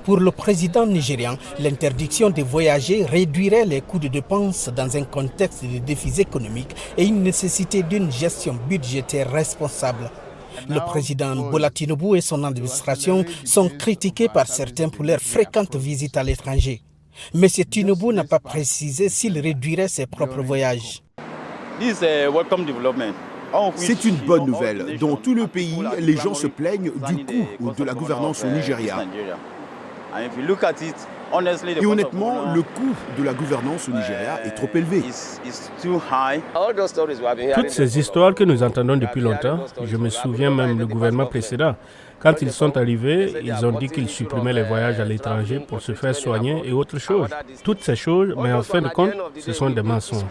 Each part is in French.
Pour le président nigérian, l'interdiction de voyager réduirait les coûts de dépenses dans un contexte de défis économiques et une nécessité d'une gestion budgétaire responsable. Le président Bola Tinubu et son administration sont critiqués par certains pour leurs fréquentes visites à l'étranger. M. Tinubu n'a pas précisé s'il réduirait ses propres voyages. C'est une bonne nouvelle. Dans tout le pays, les gens se plaignent du coût de la gouvernance au Nigeria. Et honnêtement, le coût de la gouvernance au Nigeria est trop élevé. Toutes ces histoires que nous entendons depuis longtemps, je me souviens même du gouvernement précédent. Quand ils sont arrivés, ils ont dit qu'ils supprimaient les voyages à l'étranger pour se faire soigner et autres choses. Toutes ces choses, mais en fin de compte, ce sont des mensonges.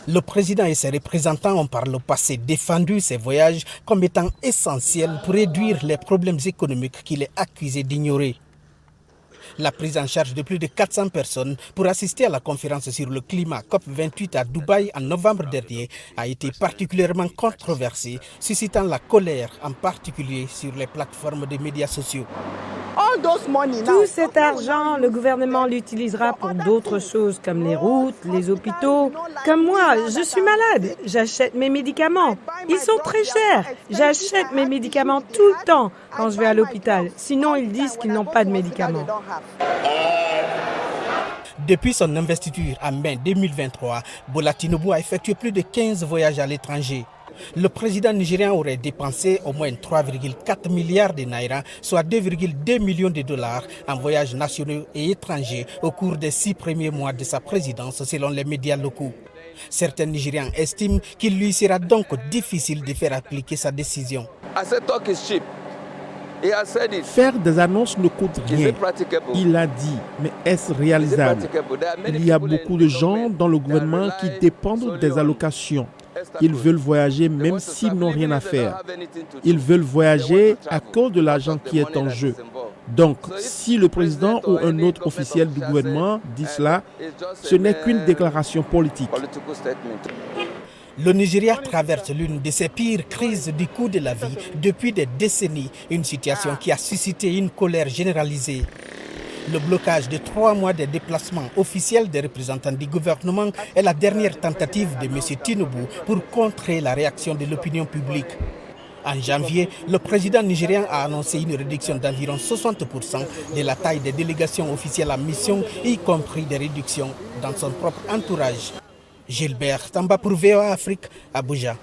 Le président et ses représentants ont par le passé défendu ces voyages comme étant essentiels pour réduire les problèmes économiques qu'il est accusé d'ignorer. La prise en charge de plus de 400 personnes pour assister à la conférence sur le climat COP28 à Dubaï en novembre dernier a été particulièrement controversée, suscitant la colère en particulier sur les plateformes des médias sociaux. Tout cet argent, le gouvernement l'utilisera pour d'autres choses comme les routes, les hôpitaux. Comme moi, je suis malade, j'achète mes médicaments. Ils sont très chers. J'achète mes médicaments tout le temps quand je vais à l'hôpital. Sinon, ils disent qu'ils n'ont pas de médicaments. Depuis son investiture en mai 2023, Bola Tinubu a effectué plus de 15 voyages à l'étranger. Le président nigérian aurait dépensé au moins 3,4 milliards de naira, soit 2,2 millions de dollars en voyages nationaux et étrangers au cours des 6 premiers mois de sa présidence, selon les médias locaux. Certains Nigérians estiment qu'il lui sera donc difficile de faire appliquer sa décision. Faire des annonces ne coûte rien. Il a dit, mais est-ce réalisable? Il y a beaucoup de gens dans le gouvernement qui dépendent des allocations. Ils veulent voyager même s'ils n'ont rien à faire. Ils veulent voyager à cause de l'argent qui est en jeu. Donc, si le président ou un autre officiel du gouvernement dit cela, ce n'est qu'une déclaration politique. Le Nigeria traverse l'une de ses pires crises du coût de la vie depuis des décennies, une situation qui a suscité une colère généralisée. Le blocage de 3 mois des déplacements officiels des représentants du gouvernement est la dernière tentative de M. Tinubu pour contrer la réaction de l'opinion publique. En janvier, le président nigérian a annoncé une réduction d'environ 60% de la taille des délégations officielles en mission, y compris des réductions dans son propre entourage. Gilbert Tamba pour VOA Afrique, Abuja.